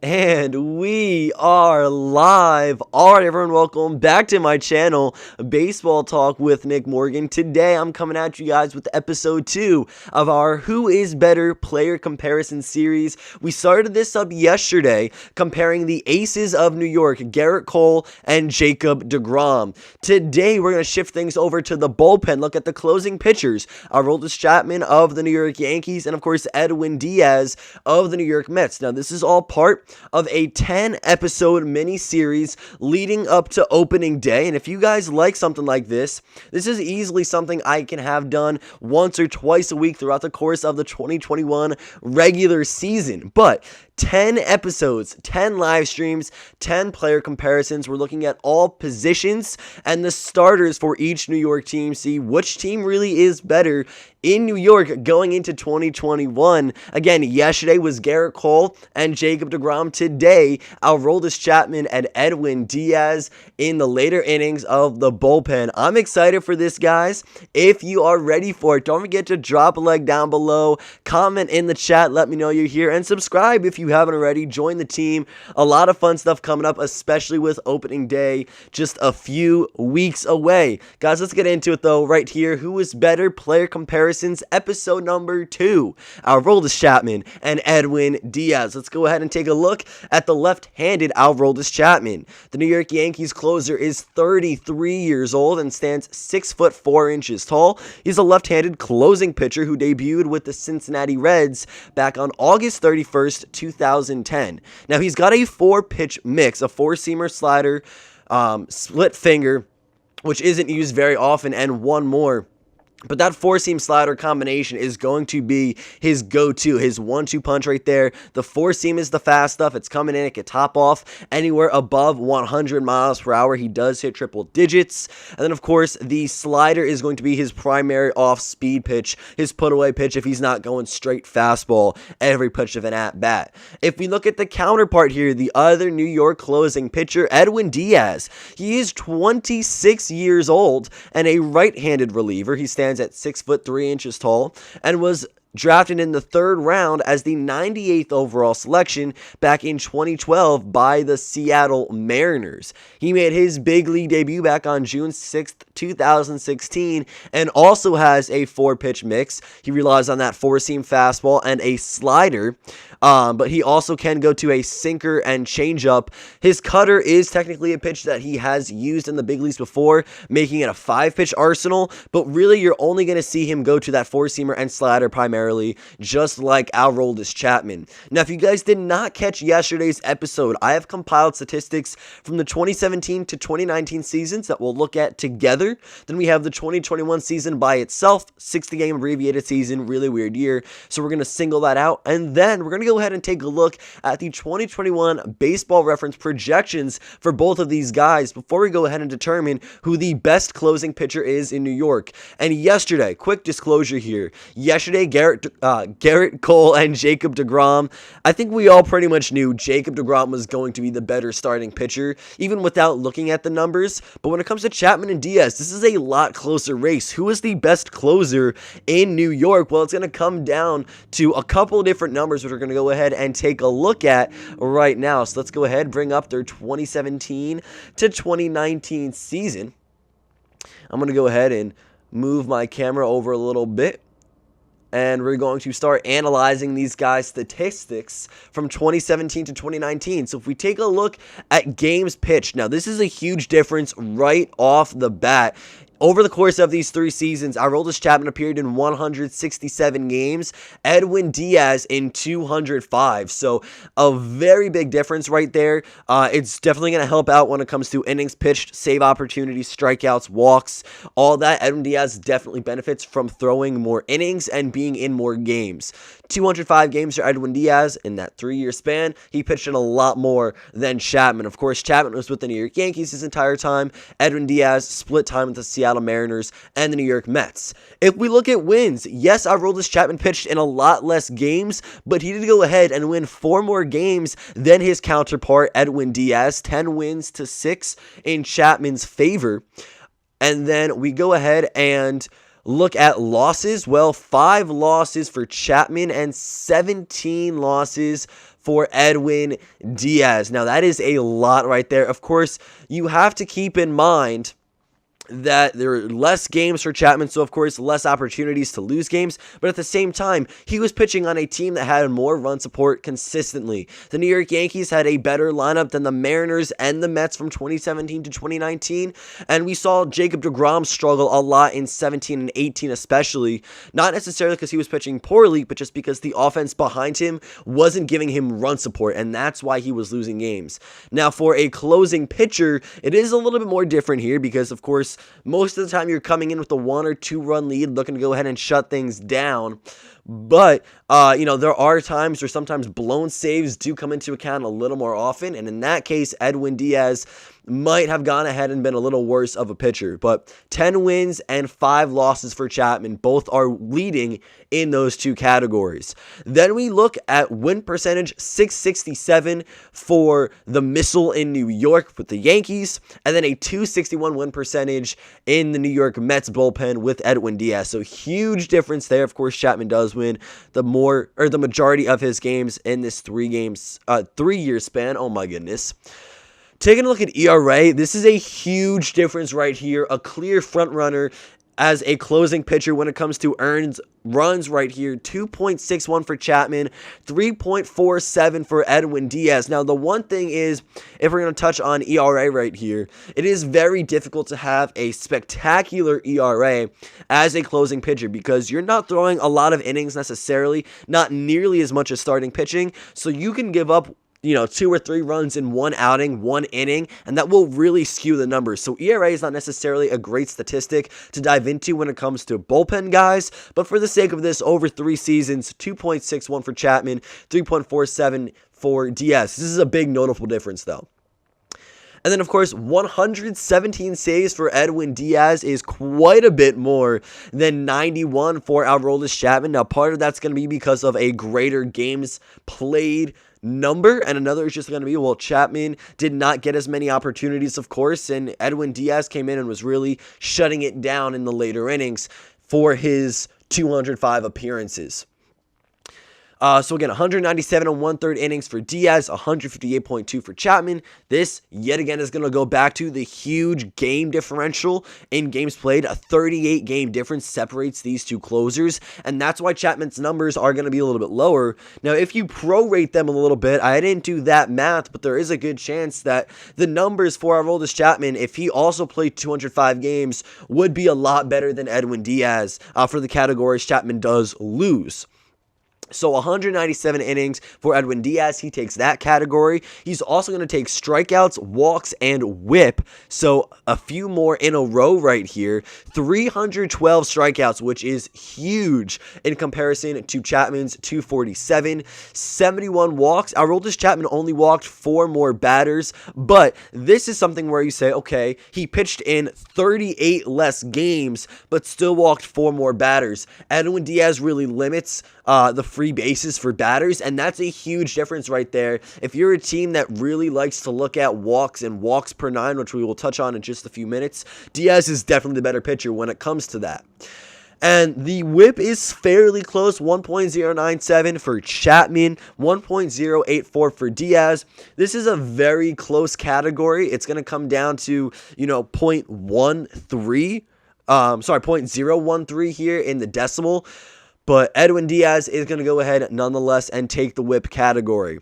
And we are live. All right, everyone, welcome back to my channel, Baseball Talk with Nick Morgan. Today, I'm coming at you guys with episode 2 of our Who is Better player comparison series. We started this up yesterday, comparing the aces of New York, Gerrit Cole and Jacob deGrom. Today, we're going to shift things over to the bullpen, look at the closing pitchers, Aroldis Chapman of the New York Yankees, and of course, Edwin Diaz of the New York Mets. Now, this is all part of a 10-episode mini-series leading up to opening day. And if you guys like something like this is easily something I can have done once or twice a week throughout the course of the 2021 regular season. But 10 episodes, 10 live streams, 10 player comparisons. We're looking at all positions and the starters for each New York team. See which team really is better in New York going into 2021. Again, yesterday was Gerrit Cole and Jacob deGrom. Today, Aroldis Chapman and Edwin Diaz in the later innings of the bullpen. I'm excited for this, guys. If you are ready for it, don't forget to drop a like down below, comment in the chat, let me know you're here, and subscribe if you haven't already. Join the team. A lot of fun stuff coming up, especially with opening day just a few weeks away. Guys, let's get into it though right here. Who is better player comparisons, episode number 2. Aroldis Chapman and Edwin Diaz. Let's go ahead and take a look at the left-handed Aroldis Chapman. The New York Yankees closer is 33 years old and stands 6 foot 4 inches tall. He's a left-handed closing pitcher who debuted with the Cincinnati Reds back on August 31st, 2010. Now, he's got a 4-pitch mix, a 4-seamer slider, split finger, which isn't used very often, and one more. But that 4-seam slider combination is going to be his go-to, his 1-2 punch right there. The 4-seam is the fast stuff. It's coming in. It can top off anywhere above 100 miles per hour. He does hit triple digits. And then, of course, the slider is going to be his primary off-speed pitch, his put-away pitch if he's not going straight fastball every pitch of an at-bat. If we look at the counterpart here, the other New York closing pitcher, Edwin Diaz, he is 26 years old and a right-handed reliever. He stands at 6 foot 3 inches tall and was drafted in the 3rd round as the 98th overall selection back in 2012 by the Seattle Mariners. He made his big league debut back on June 6th, 2016, and also has a 4-pitch mix. He relies on that 4-seam fastball and a slider, but he also can go to a sinker and changeup. His cutter is technically a pitch that he has used in the big leagues before, making it a 5-pitch arsenal, but really you're only going to see him go to that 4-seamer and slider primarily, just like Aroldis Chapman. Now, if you guys did not catch yesterday's episode, I have compiled statistics from the 2017 to 2019 seasons that we'll look at together. Then we have the 2021 season by itself, 60-game abbreviated season, really weird year, so we're going to single that out. And then we're going to go ahead and take a look at the 2021 Baseball Reference projections for both of these guys before we go ahead and determine who the best closing pitcher is in New York. And yesterday, quick disclosure here, yesterday Gerrit Cole and Jacob deGrom, I think we all pretty much knew Jacob deGrom was going to be the better starting pitcher, even without looking at the numbers. But when it comes to Chapman and Diaz, this is a lot closer race. Who is the best closer in New York? Well, it's going to come down to a couple different numbers which we're going to go ahead and take a look at right now. So let's go ahead and bring up their 2017 to 2019 season. I'm going to go ahead and move my camera over a little bit, and we're going to start analyzing these guys' statistics from 2017 to 2019. So if we take a look at games pitched, now this is a huge difference right off the bat. Over the course of these 3 seasons, Aroldis Chapman appeared in 167 games, Edwin Diaz in 205. So a very big difference right there. It's definitely going to help out when it comes to innings pitched, save opportunities, strikeouts, walks, all that. Edwin Diaz definitely benefits from throwing more innings and being in more games. 205 games for Edwin Diaz in that 3-year span. He pitched in a lot more than Chapman. Of course, Chapman was with the New York Yankees his entire time. Edwin Diaz split time with the Seattle Mariners and the New York Mets. If we look at wins, yes, Aroldis Chapman pitched in a lot less games, but he did go ahead and win 4 more games than his counterpart, Edwin Diaz. 10 wins to 6 in Chapman's favor. And then we go ahead and look at losses. Well, 5 losses for Chapman and 17 losses for Edwin Diaz. Now, that is a lot right there. Of course, you have to keep in mind that there are less games for Chapman, so of course less opportunities to lose games, but at the same time, he was pitching on a team that had more run support consistently. The New York Yankees had a better lineup than the Mariners and the Mets from 2017 to 2019, and we saw Jacob deGrom struggle a lot in 17 and 18 especially, not necessarily because he was pitching poorly, but just because the offense behind him wasn't giving him run support, and that's why he was losing games. Now, for a closing pitcher, it is a little bit more different here because, of course, most of the time you're coming in with a 1 or 2 run lead looking to go ahead and shut things down. But, there are times where sometimes blown saves do come into account a little more often. And in that case, Edwin Diaz might have gone ahead and been a little worse of a pitcher. But 10 wins and 5 losses for Chapman. Both are leading in those two categories. Then we look at win percentage, 667 for the Missile in New York with the Yankees. And then a 261 win percentage in the New York Mets bullpen with Edwin Diaz. So huge difference there. Of course, Chapman does win the majority of his games in this 3-year span. Oh my goodness. Taking a look at ERA, this is a huge difference right here. A clear front runner as a closing pitcher when it comes to earned runs right here. 2.61 for Chapman, 3.47 for Edwin Diaz. Now, the one thing is, if we're going to touch on ERA right here, it is very difficult to have a spectacular ERA as a closing pitcher because you're not throwing a lot of innings necessarily, not nearly as much as starting pitching, so you can give up 2 or 3 runs in one outing, one inning, and that will really skew the numbers. So ERA is not necessarily a great statistic to dive into when it comes to bullpen guys, but for the sake of this, over 3 seasons, 2.61 for Chapman, 3.47 for Diaz. This is a big notable difference though. And then, of course, 117 saves for Edwin Diaz is quite a bit more than 91 for Aroldis Chapman. Now, part of that's going to be because of a greater games played number, and another is just going to be, well, Chapman did not get as many opportunities, of course, and Edwin Diaz came in and was really shutting it down in the later innings for his 205 appearances. So again, 197 and 1/3 innings for Diaz, 158.2 for Chapman. This, yet again, is going to go back to the huge game differential in games played. A 38 game difference separates these two closers, and that's why Chapman's numbers are going to be a little bit lower. Now, if you prorate them a little bit, I didn't do that math, but there is a good chance that the numbers for Aroldis Chapman, if he also played 205 games, would be a lot better than Edwin Diaz for the categories Chapman does lose. So 197 innings for Edwin Diaz. He takes that category. He's also going to take strikeouts, walks, and whip. So a few more in a row right here. 312 strikeouts, which is huge in comparison to Chapman's 247. 71 walks. Aroldis Chapman only walked 4 more batters. But this is something where you say, okay, he pitched in 38 less games, but still walked 4 more batters. Edwin Diaz really limits the free bases for batters, and that's a huge difference right there. If you're a team that really likes to look at walks and walks per 9, which we will touch on in just a few minutes, Diaz is definitely the better pitcher when it comes to that. And the whip is fairly close, 1.097 for Chapman, 1.084 for Diaz. This is a very close category. It's going to come down to, 0.13 here in the decimal. But Edwin Diaz is going to go ahead nonetheless and take the whip category.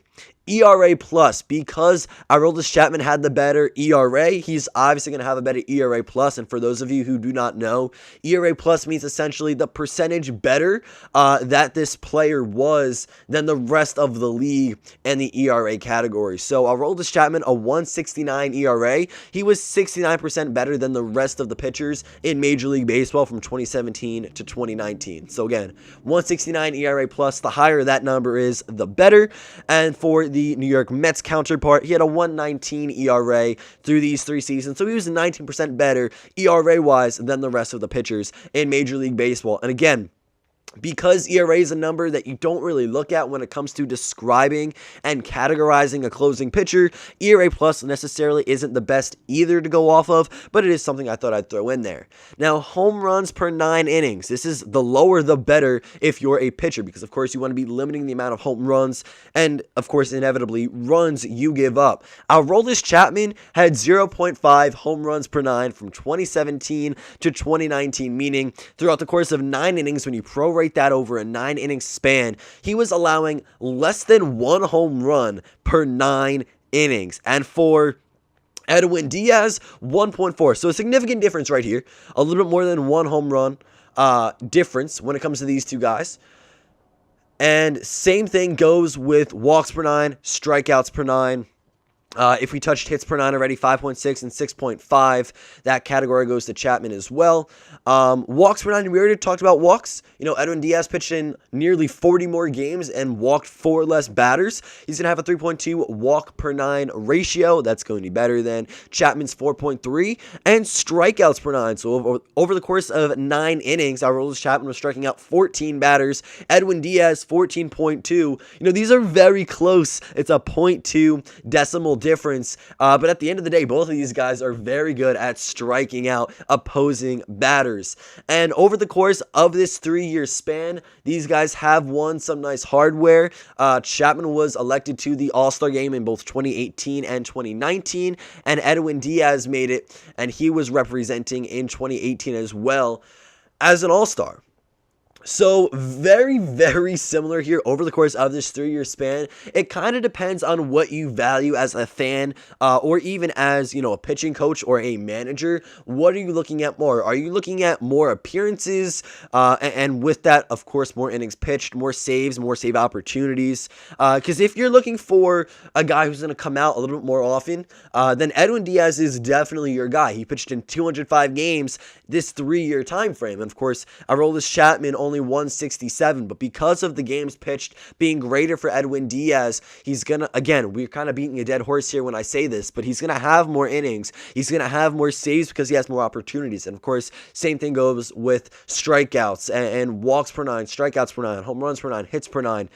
ERA plus, because Aroldis Chapman had the better ERA, he's obviously going to have a better ERA plus. And for those of you who do not know, ERA plus means essentially the percentage better that this player was than the rest of the league and the ERA category. So Aroldis Chapman, a 169 ERA, he was 69% better than the rest of the pitchers in Major League Baseball from 2017 to 2019. So again, 169 ERA plus, the higher that number is, the better. And for the New York Mets counterpart, he had a 119 ERA through these 3 seasons, so he was 19% better ERA-wise than the rest of the pitchers in Major League Baseball. And again, Because ERA is a number that you don't really look at when it comes to describing and categorizing a closing pitcher, ERA plus necessarily isn't the best either to go off of, but it is something I thought I'd throw in there. Now, home runs per 9 innings. This is the lower the better if you're a pitcher, because of course you want to be limiting the amount of home runs and of course inevitably runs you give up. Aroldis Chapman had 0.5 home runs per 9 from 2017 to 2019, meaning throughout the course of 9 innings, when you prorate that over a 9-inning span, he was allowing less than 1 home run per 9 innings. And for Edwin Diaz, 1.4. So a significant difference right here. A little bit more than 1 home run difference when it comes to these two guys. And same thing goes with walks per 9, strikeouts per 9. If we touched hits per 9 already, 5.6 and 6.5, that category goes to Chapman as well. Walks per 9, we already talked about walks. Edwin Diaz pitched in nearly 40 more games and walked 4 less batters. He's going to have a 3.2 walk per 9 ratio. That's going to be better than Chapman's 4.3. And strikeouts per 9. So over the course of 9 innings, Aroldis Chapman was striking out 14 batters. Edwin Diaz, 14.2. These are very close. It's a 0.2 decimal difference, but at the end of the day, both of these guys are very good at striking out opposing batters. And over the course of this 3-year span, these guys have won some nice hardware. Chapman was elected to the All-Star game in both 2018 and 2019, and Edwin Diaz made it, and he was representing in 2018 as well as an All-Star. So very, very similar here over the course of this 3-year span. It kind of depends on what you value as a fan or even as, a pitching coach or a manager. What are you looking at more? Are you looking at more appearances? And with that, of course, more innings pitched, more saves, more save opportunities. Because if you're looking for a guy who's going to come out a little bit more often, then Edwin Diaz is definitely your guy. He pitched in 205 games this 3-year time frame. And of course, Aroldis Chapman only 167, but because of the games pitched being greater for Edwin Diaz, he's gonna, again, we're kind of beating a dead horse here when I say this, but he's gonna have more innings, he's gonna have more saves because he has more opportunities. And of course, same thing goes with strikeouts and walks per 9, strikeouts per 9, home runs per 9, hits per 9.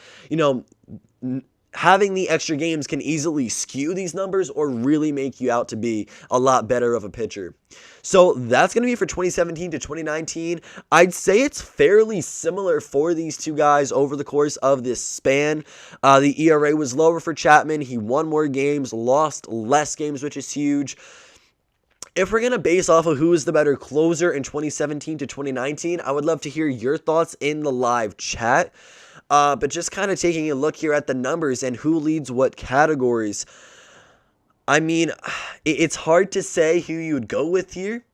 Having the extra games can easily skew these numbers or really make you out to be a lot better of a pitcher. So that's going to be for 2017 to 2019. I'd say it's fairly similar for these two guys over the course of this span. The ERA was lower for Chapman. He won more games, lost less games, which is huge. If we're going to base off of who is the better closer in 2017 to 2019, I would love to hear your thoughts in the live chat. But just kind of taking a look here at the numbers and who leads what categories. I mean, it's hard to say who you would go with here.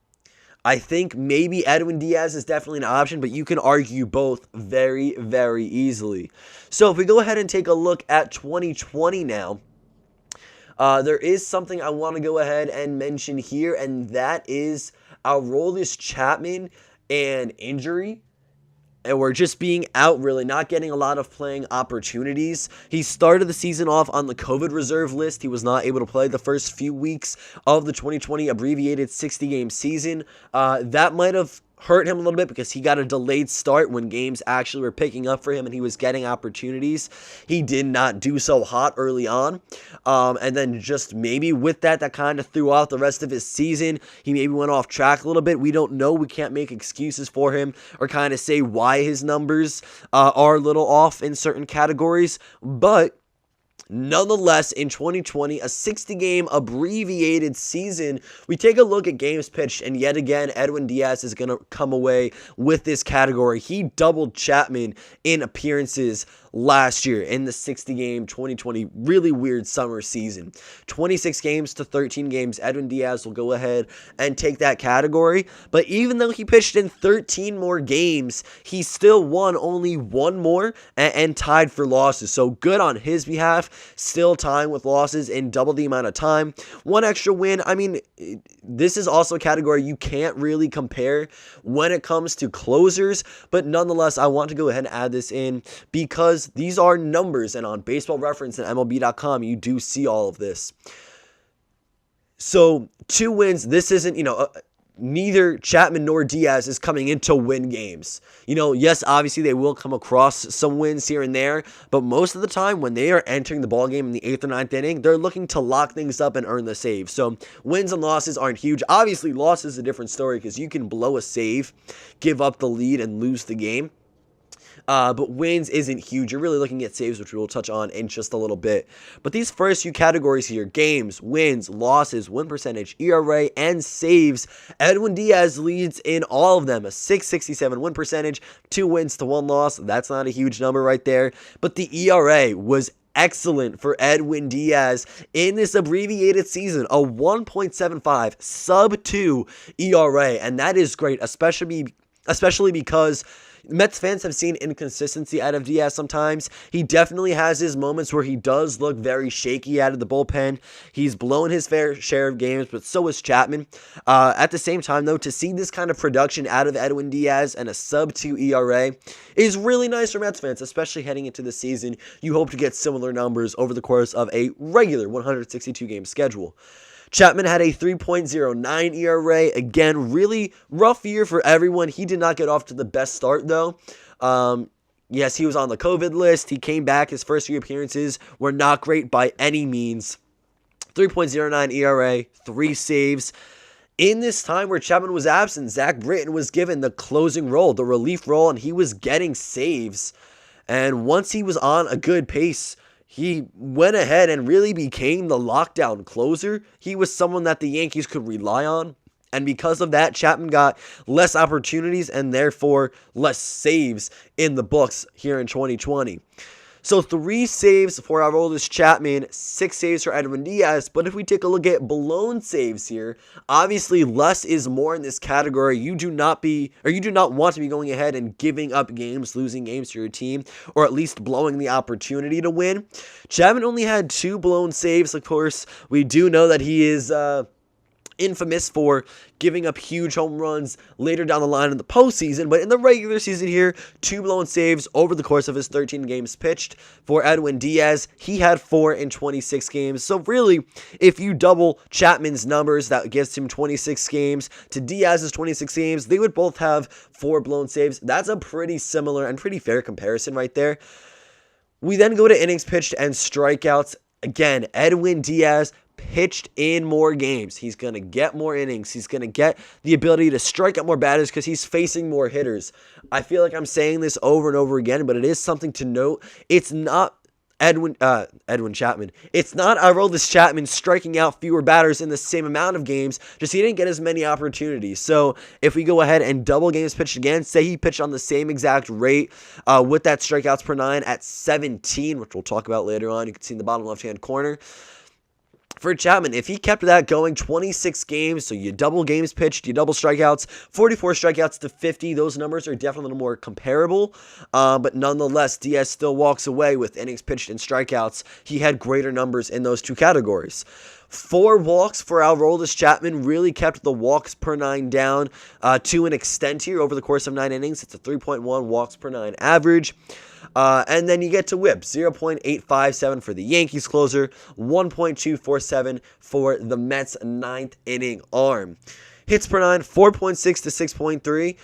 I think maybe Edwin Diaz is definitely an option, but you can argue both very, very easily. So if we go ahead and take a look at 2020 now, there is something I want to go ahead and mention here, and that is Aroldis Chapman and injury. And we're just being out, really, not getting a lot of playing opportunities. He started the season off on the COVID reserve list. He was not able to play the first few weeks of the 2020 abbreviated 60-game season. That might have hurt him a little bit because he got a delayed start when games actually were picking up for him and he was getting opportunities. He did not do so hot early on. And then just maybe with that kind of threw off the rest of his season. He maybe went off track a little bit. We don't know. We can't make excuses for him or kind of say why his numbers are a little off in certain categories. But nonetheless, in 2020, a 60-game abbreviated season, we take a look at games pitched, and yet again, Edwin Diaz is going to come away with this category. He doubled Chapman in appearances last year in the 60-game 2020 really weird summer season. 26 games to 13 games. Edwin Diaz will go ahead and take that category. But even though he pitched in 13 more games, he still won only 1 more and tied for losses. So good on his behalf. Still tying with losses in double the amount of time. 1 extra win. I mean, this is also a category you can't really compare when it comes to closers. But nonetheless, I want to go ahead and add this in because these are numbers, and on Baseball Reference and MLB.com, you do see all of this. So 2 wins. This isn't, neither Chapman nor Diaz is coming in to win games. Yes, obviously they will come across some wins here and there, but most of the time when they are entering the ballgame in the 8th or ninth inning, they're looking to lock things up and earn the save. So wins and losses aren't huge. Obviously, loss is a different story because you can blow a save, give up the lead, and lose the game. But wins isn't huge. You're really looking at saves, which we will touch on in just a little bit. But these first few categories here, games, wins, losses, win percentage, ERA, and saves, Edwin Diaz leads in all of them. A .667 win percentage, 2 wins to 1 loss. That's not a huge number right there. But the ERA was excellent for Edwin Diaz in this abbreviated season, a 1.75 sub-2 ERA, and that is great, especially because Mets fans have seen inconsistency out of Diaz sometimes. He definitely has his moments where he does look very shaky out of the bullpen. He's blown his fair share of games, but so is Chapman. At the same time, though, to see this kind of production out of Edwin Diaz and a sub-2 ERA is really nice for Mets fans, especially heading into the season. You hope to get similar numbers over the course of a regular 162-game schedule. Chapman had a 3.09 ERA. Again, really rough year for everyone. He did not get off to the best start, though. Yes, he was on the COVID list. He came back. His first few appearances were not great by any means. 3.09 ERA, 3 saves. In this time where Chapman was absent, Zach Britton was given the closing role, the relief role, and he was getting saves. And once he was on a good pace, he went ahead and really became the lockdown closer. He was someone that the Yankees could rely on. And because of that, Chapman got less opportunities and therefore less saves in the books here in 2020. So 3 saves for Aroldis Chapman, 6 saves for Edwin Diaz. But if we take a look at blown saves here, obviously less is more in this category. You do not want to be going ahead and giving up games, losing games to your team, or at least blowing the opportunity to win. Chapman only had 2 blown saves. Of course, we do know that he is infamous for giving up huge home runs later down the line in the postseason, but in the regular season here, 2 blown saves over the course of his 13 games pitched. For Edwin Diaz, he had 4 in 26 games. So really, if you double Chapman's numbers, that gets him 26 games to Diaz's 26 games. They would both have 4 blown saves. That's a pretty similar and pretty fair comparison right there. We then go to innings pitched and strikeouts. Again, Edwin Diaz pitched in more games. He's going to get more innings. He's going to get the ability to strike out more batters because he's facing more hitters. I feel like I'm saying this over and over again, but it is something to note. It's not Edwin Chapman. It's not Aroldis Chapman striking out fewer batters in the same amount of games, just he didn't get as many opportunities. So if we go ahead and double games pitched again, say he pitched on the same exact rate with that strikeouts per 9 at 17, which we'll talk about later on. You can see in the bottom left-hand corner. For Chapman, if he kept that going 26 games, so you double games pitched, you double strikeouts, 44 strikeouts to 50, those numbers are definitely a little more comparable. But nonetheless, Diaz still walks away with innings pitched and strikeouts. He had greater numbers in those 2 categories. 4 walks for Aroldis Chapman really kept the walks per 9 down to an extent here over the course of 9 innings. It's a 3.1 walks per 9 average. And then you get to whip, 0.857 for the Yankees closer, 1.247 for the Mets 9th inning arm. Hits per 9, 4.6 to 6.3.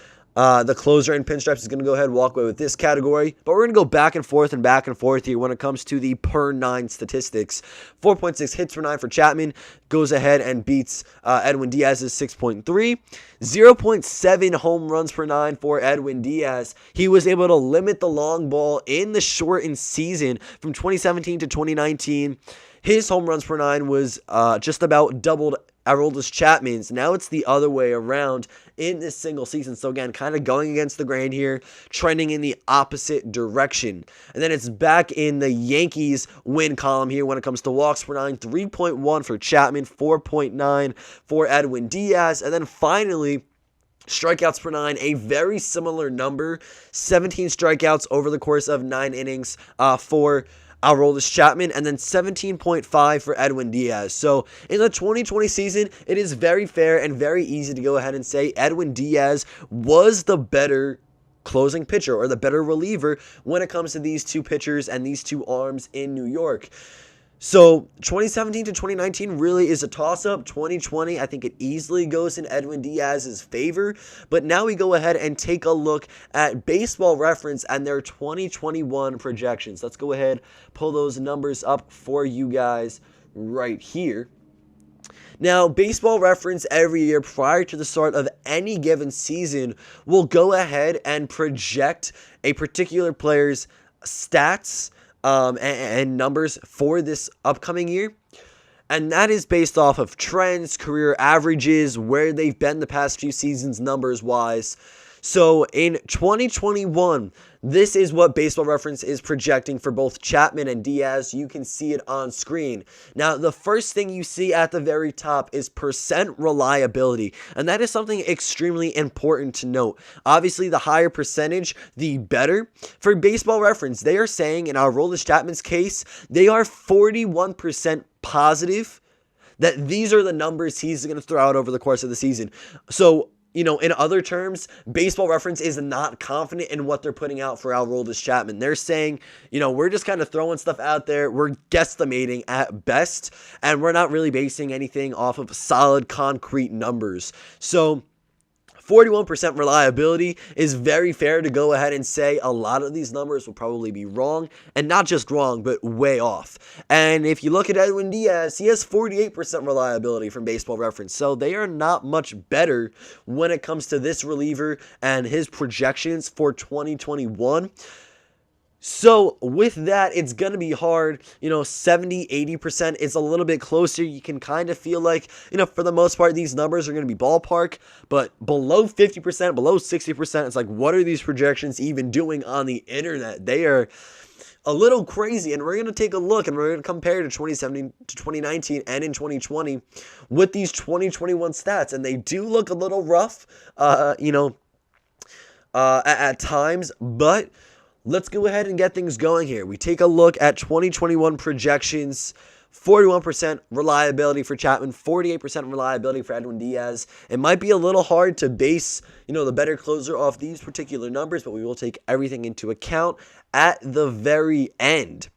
The closer in pinstripes is going to go ahead and walk away with this category, but we're going to go back and forth here when it comes to the per 9 statistics. 4.6 hits per 9 for Chapman goes ahead and beats Edwin Diaz's 6.3. 0.7 home runs per 9 for Edwin Diaz. He was able to limit the long ball in the shortened season from 2017 to 2019. His home runs per 9 was just about doubled Aroldis Chapman's. Now it's the other way around in this single season. So again, kind of going against the grain here, trending in the opposite direction. And then it's back in the Yankees win column here when it comes to walks per 9. 3.1 for Chapman, 4.9 for Edwin Diaz. And then finally, strikeouts per 9, a very similar number. 17 strikeouts over the course of 9 innings for Aroldis Chapman, and then 17.5 for Edwin Diaz. So in the 2020 season, it is very fair and very easy to go ahead and say Edwin Diaz was the better closing pitcher or the better reliever when it comes to these 2 pitchers and these 2 arms in New York. So 2017 to 2019 really is a toss-up. 2020, I think it easily goes in Edwin Diaz's favor. But now we go ahead and take a look at Baseball Reference and their 2021 projections. Let's go ahead, pull those numbers up for you guys right here. Now, Baseball Reference every year prior to the start of any given season will go ahead and project a particular player's stats and numbers for this upcoming year. And that is based off of trends, career averages, where they've been the past few seasons numbers-wise. So in 2021, this is what Baseball Reference is projecting for both Chapman and Diaz. You can see it on screen. Now, the first thing you see at the very top is percent reliability, and that is something extremely important to note. Obviously, the higher percentage, the better. For Baseball Reference, they are saying in Aroldis Chapman's case, they are 41% positive that these are the numbers he's going to throw out over the course of the season. So, in other terms, Baseball Reference is not confident in what they're putting out for Aroldis Chapman. They're saying, we're just kind of throwing stuff out there. We're guesstimating at best, and we're not really basing anything off of solid, concrete numbers. So 41% reliability is very fair to go ahead and say a lot of these numbers will probably be wrong, and not just wrong, but way off. And if you look at Edwin Diaz, he has 48% reliability from Baseball Reference, so they are not much better when it comes to this reliever and his projections for 2021. So with that, it's going to be hard. 70, 80% is a little bit closer. You can kind of feel like, for the most part, these numbers are going to be ballpark, but below 50%, below 60%, it's like, what are these projections even doing on the internet? They are a little crazy, and we're going to take a look, and we're going to compare to 2017 to 2019 and in 2020 with these 2021 stats, and they do look a little rough, at times, but let's go ahead and get things going here. We take a look at 2021 projections. 41% reliability for Chapman, 48% reliability for Edwin Diaz. It might be a little hard to base, the better closer off these particular numbers, but we will take everything into account at the very end.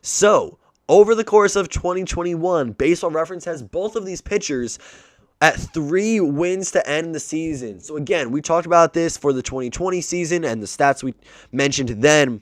So, over the course of 2021, Baseball Reference has both of these pitchers at 3 wins to end the season. So again, we talked about this for the 2020 season and the stats we mentioned then.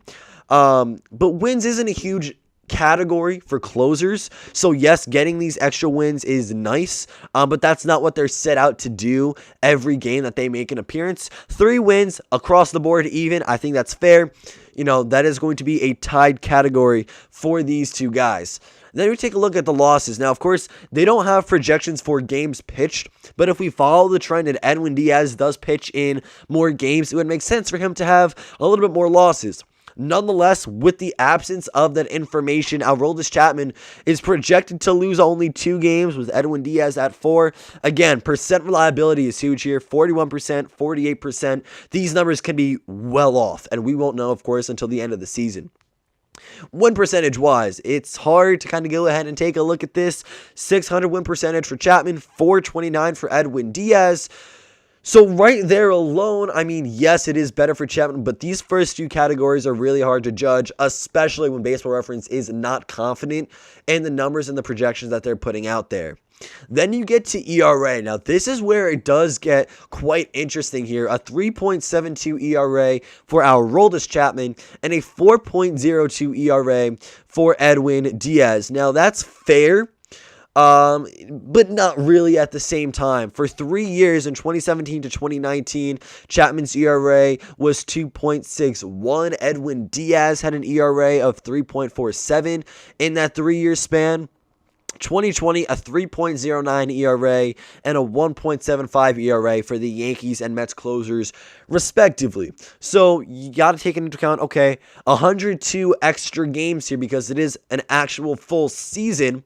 But wins isn't a huge category for closers. So yes, getting these extra wins is nice, but that's not what they're set out to do every game that they make an appearance. 3 wins across the board even. I think that's fair. That is going to be a tied category for these two guys. Then we take a look at the losses. Now, of course, they don't have projections for games pitched, but if we follow the trend and Edwin Diaz does pitch in more games, it would make sense for him to have a little bit more losses. Nonetheless, with the absence of that information, Aroldis Chapman is projected to lose only 2 games with Edwin Diaz at 4. Again, percent reliability is huge here, 41%, 48%. These numbers can be well off, and we won't know, of course, until the end of the season. Win percentage wise, it's hard to kind of go ahead and take a look at this. 600 win percentage for Chapman, 429 for Edwin Diaz. So right there alone, yes, it is better for Chapman, but these first few categories are really hard to judge, especially when Baseball Reference is not confident in the numbers and the projections that they're putting out there. Then you get to ERA. Now, this is where it does get quite interesting here. A 3.72 ERA for Aroldis Chapman and a 4.02 ERA for Edwin Diaz. Now, that's fair, but not really at the same time. For 3 years in 2017 to 2019, Chapman's ERA was 2.61. Edwin Diaz had an ERA of 3.47 in that 3-year span. 2020, a 3.09 ERA and a 1.75 ERA for the Yankees and Mets closers, respectively. So you got to take into account, 102 extra games here because it is an actual full season.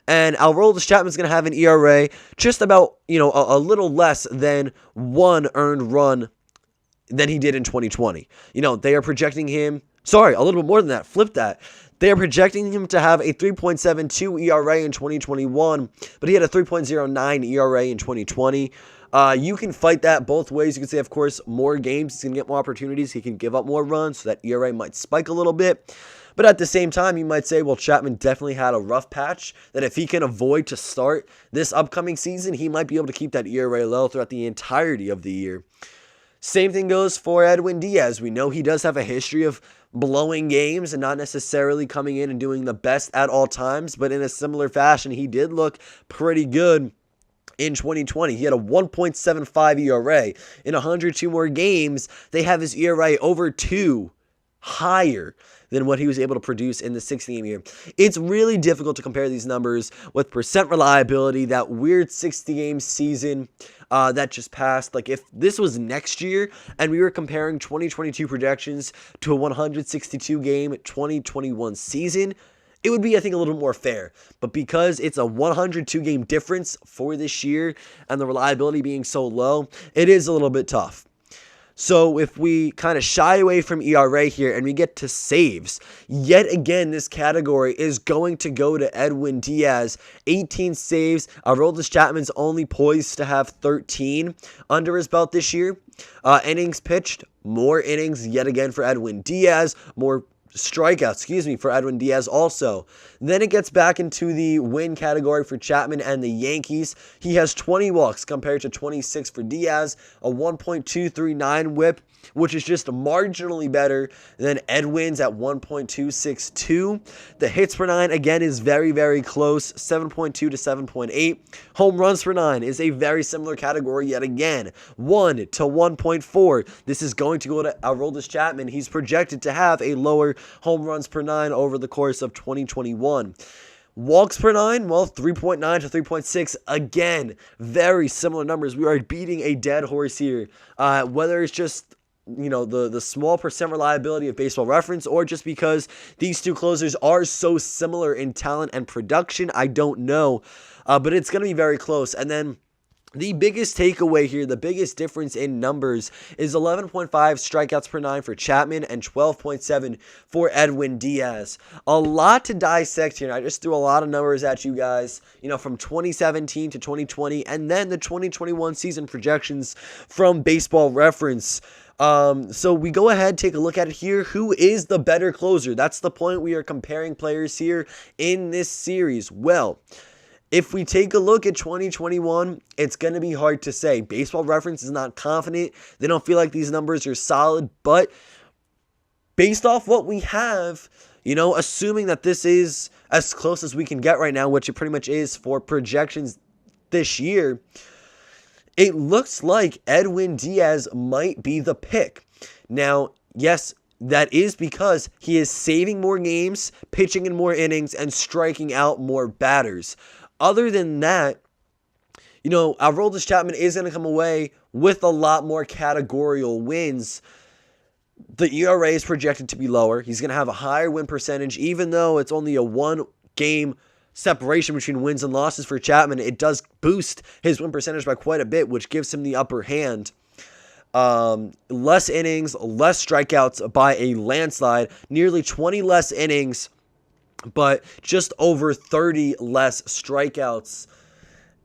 And Aroldis Chapman's going to have an ERA just about, a little less than 1 earned run than he did in 2020. They are projecting him, a little bit more than that. Flip that. They are projecting him to have a 3.72 ERA in 2021, but he had a 3.09 ERA in 2020. You can fight that both ways. You can say, of course, more games, he's going to get more opportunities. He can give up more runs, so that ERA might spike a little bit. But at the same time, you might say, well, Chapman definitely had a rough patch, that if he can avoid to start this upcoming season, he might be able to keep that ERA low throughout the entirety of the year. Same thing goes for Edwin Diaz. We know he does have a history of blowing games and not necessarily coming in and doing the best at all times, but in a similar fashion, he did look pretty good in 2020. He had a 1.75 ERA. In 102 more games, they have his ERA over 2 higher than what he was able to produce in the 60-game year. It's really difficult to compare these numbers with percent reliability, that weird 60-game season that just passed. Like, if this was next year and we were comparing 2022 projections to a 162-game 2021 season, it would be, I think, a little more fair. But because it's a 102-game difference for this year and the reliability being so low, it is a little bit tough. So if we kind of shy away from ERA here and we get to saves, yet again, this category is going to go to Edwin Diaz. 18 saves. Aroldis Chapman's only poised to have 13 under his belt this year. Innings pitched, more innings yet again for Edwin Diaz. More strikeouts, for Edwin Diaz also. Then it gets back into the win category for Chapman and the Yankees. He has 20 walks compared to 26 for Diaz, a 1.239 whip, which is just marginally better than Edwin's at 1.262. The hits per 9, again, is very, very close, 7.2 to 7.8. Home runs per 9 is a very similar category yet again, 1 to 1.4. This is going to go to Aroldis Chapman. He's projected to have a lower home runs per 9 over the course of 2021. Walks per 9, well, 3.9 to 3.6. Again, very similar numbers. We are beating a dead horse here. Whether it's just the small percent reliability of Baseball Reference, or just because these two closers are so similar in talent and production, I don't know. But it's going to be very close. And then the biggest takeaway here, the biggest difference in numbers, is 11.5 strikeouts per 9 for Chapman and 12.7 for Edwin Diaz. A lot to dissect here. I just threw a lot of numbers at you guys, from 2017 to 2020, and then the 2021 season projections from Baseball Reference. So we go ahead, take a look at it here. Who is the better closer? That's the point. We are comparing players here in this series. Well, if we take a look at 2021, it's going to be hard to say. Baseball Reference is not confident. They don't feel like these numbers are solid, but based off what we have, assuming that this is as close as we can get right now, which it pretty much is for projections this year, it looks like Edwin Diaz might be the pick. Now, yes, that is because he is saving more games, pitching in more innings, and striking out more batters. Other than that, Aroldis Chapman is going to come away with a lot more categorical wins. The ERA is projected to be lower. He's going to have a higher win percentage, even though it's only a one-game separation between wins and losses for Chapman. It does boost his win percentage by quite a bit, which gives him the upper hand. Less innings, less strikeouts by a landslide, nearly 20 less innings, but just over 30 less strikeouts.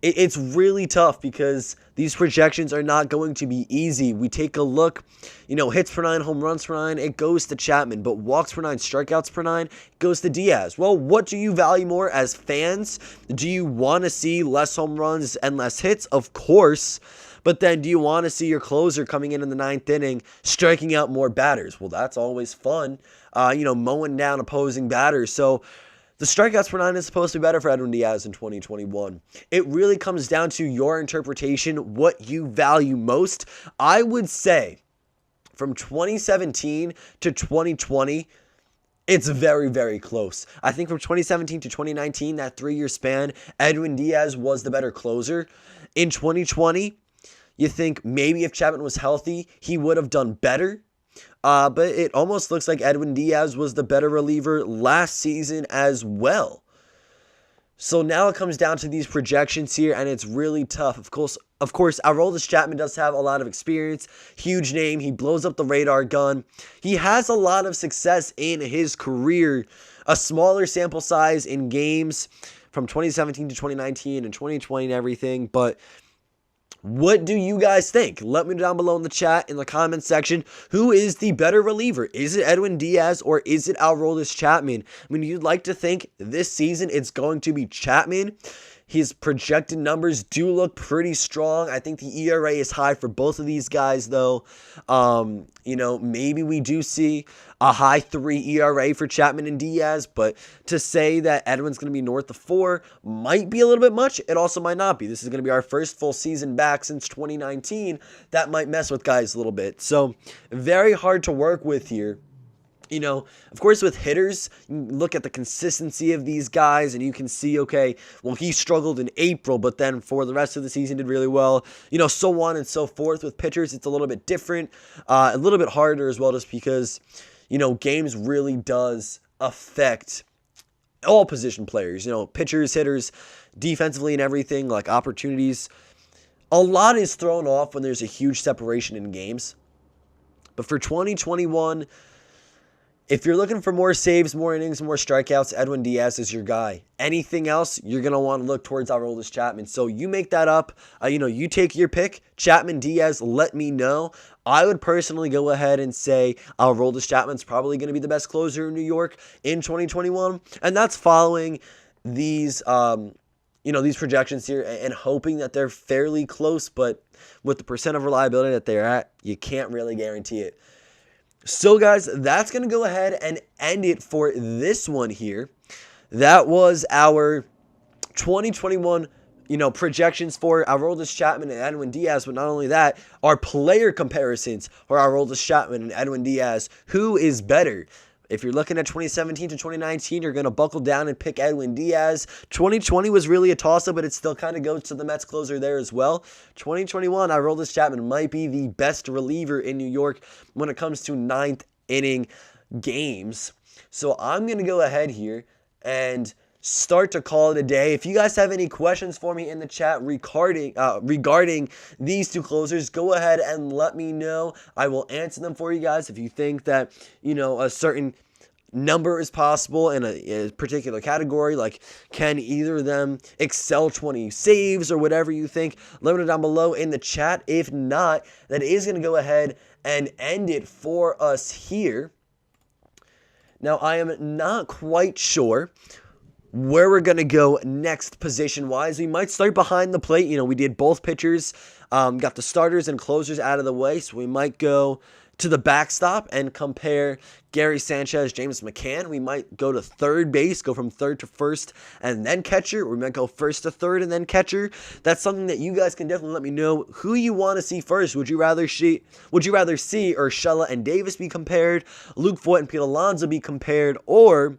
It's really tough because these projections are not going to be easy. We take a look, hits per 9, home runs per 9, it goes to Chapman, but walks per 9, strikeouts per 9, it goes to Diaz. Well, what do you value more as fans? Do you want to see less home runs and less hits? Of course. But then do you want to see your closer coming in the 9th inning, striking out more batters? Well, that's always fun, mowing down opposing batters. So the strikeouts per 9 is supposed to be better for Edwin Diaz in 2021. It really comes down to your interpretation, what you value most. I would say from 2017 to 2020, it's very, very close. I think from 2017 to 2019, that 3-year span, Edwin Diaz was the better closer. In 2020, you think maybe if Chapman was healthy, he would have done better. But it almost looks like Edwin Diaz was the better reliever last season as well. So now it comes down to these projections here, and it's really tough. Of course, Aroldis Chapman does have a lot of experience, huge name. He blows up the radar gun. He has a lot of success in his career. A smaller sample size in games from 2017 to 2019 and 2020 and everything, but What do you guys think? Let me know down below in the chat, in the comment section. Who is the better reliever? Is it Edwin Diaz or is it Aroldis Chapman? I mean, you'd like to think this season it's going to be Chapman. His projected numbers do look pretty strong. I think the ERA is high for both of these guys, though. Maybe we do see a high 3 ERA for Chapman and Diaz, but to say that Edwin's going to be north of 4 might be a little bit much. It also might not be. This is going to be our first full season back since 2019. That might mess with guys a little bit. So very hard to work with here. Of course, with hitters, you look at the consistency of these guys and you can see, okay, well, he struggled in April, but then for the rest of the season did really well, so on and so forth. With pitchers, it's a little bit different, a little bit harder as well, just because, games really does affect all position players, pitchers, hitters, defensively and everything, like opportunities. A lot is thrown off when there's a huge separation in games. But for 2021, if you're looking for more saves, more innings, more strikeouts, Edwin Diaz is your guy. Anything else, you're going to want to look towards Aroldis Chapman. So you make that up. You take your pick. Chapman, Diaz, let me know. I would personally go ahead and say Aroldis Chapman's probably going to be the best closer in New York in 2021. And that's following these these projections here and hoping that they're fairly close. But with the percent of reliability that they're at, you can't really guarantee it. So, guys, that's going to go ahead and end it for this one here. That was our 2021, projections for Aroldis Chapman and Edwin Diaz. But not only that, our player comparisons for Aroldis Chapman and Edwin Diaz. Who is better? If you're looking at 2017 to 2019, you're going to buckle down and pick Edwin Diaz. 2020 was really a toss-up, but it still kind of goes to the Mets closer there as well. 2021, Aroldis Chapman might be the best reliever in New York when it comes to ninth inning games. So I'm going to go ahead here and start to call it a day. If you guys have any questions for me in the chat regarding these two closers, go ahead and let me know. I will answer them for you guys. If you think that, a certain number is possible in a particular category, like can either of them excel 20 saves or whatever you think, let me know down below in the chat. If not, that is going to go ahead and end it for us here. Now, I am not quite sure where we're going to go next position-wise. We might start behind the plate. We did both pitchers, got the starters and closers out of the way, so we might go to the backstop and compare Gary Sanchez, James McCann. We might go to third base, go from third to first, and then catcher. We might go first to third and then catcher. That's something that you guys can definitely let me know who you want to see first. Would you rather see Urshela and Davis be compared, Luke Voit and Pete Alonso be compared, or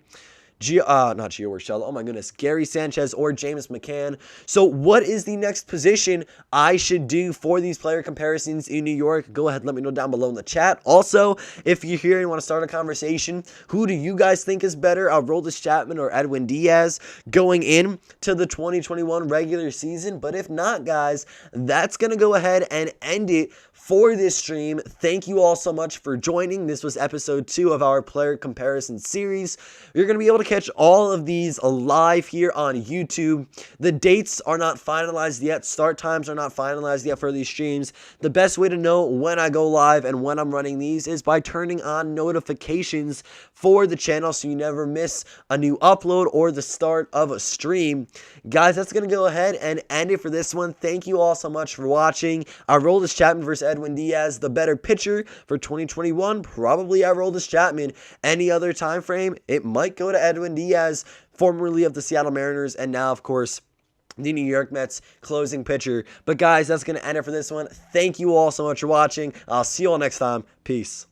not Gio Urshela, oh my goodness, Gary Sanchez or James McCann? So what is the next position I should do for these player comparisons in New York? Go ahead, let me know down below in the chat. Also, if you're here and want to start a conversation, who do you guys think is better, Aroldis Chapman or Edwin Diaz, going into the 2021 regular season? But if not, guys, that's going to go ahead and end it for this stream. Thank you all so much for joining. This was episode 2 of our player comparison series. You're going to be able to catch all of these live here on YouTube. The dates are not finalized yet. Start times are not finalized yet for these streams. The best way to know when I go live and when I'm running these is by turning on notifications for the channel so you never miss a new upload or the start of a stream. Guys, that's going to go ahead and end it for this one. Thank you all so much for watching. Aroldis Chapman versus Edwin Diaz, the better pitcher for 2021, probably Aroldis Chapman. Any other time frame, it might go to Edwin Diaz, formerly of the Seattle Mariners, and now, of course, the New York Mets closing pitcher. But guys, that's going to end it for this one. Thank you all so much for watching. I'll see you all next time. Peace.